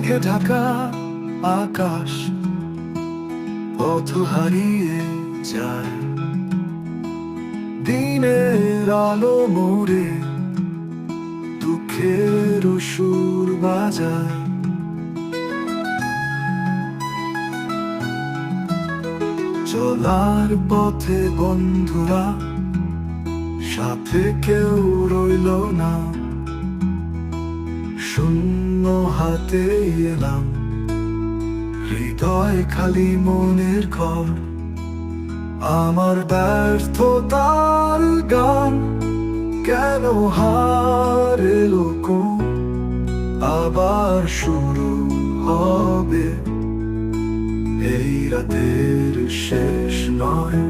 মেঘে ঢাকা আকাশ পথ হারিয়ে যায়, দিনের আলো মোড়ে দুঃখের সুর বাজায়। চলার পথে বন্ধুরা সাথে কেউ রইল না, শূন্য হাতে এলাম, হৃদয় খালি মনের ঘর। আমার ব্যর্থতার গান কেন হারে লোক, আবার শুরু হবে, এই রাতের শেষ নয়।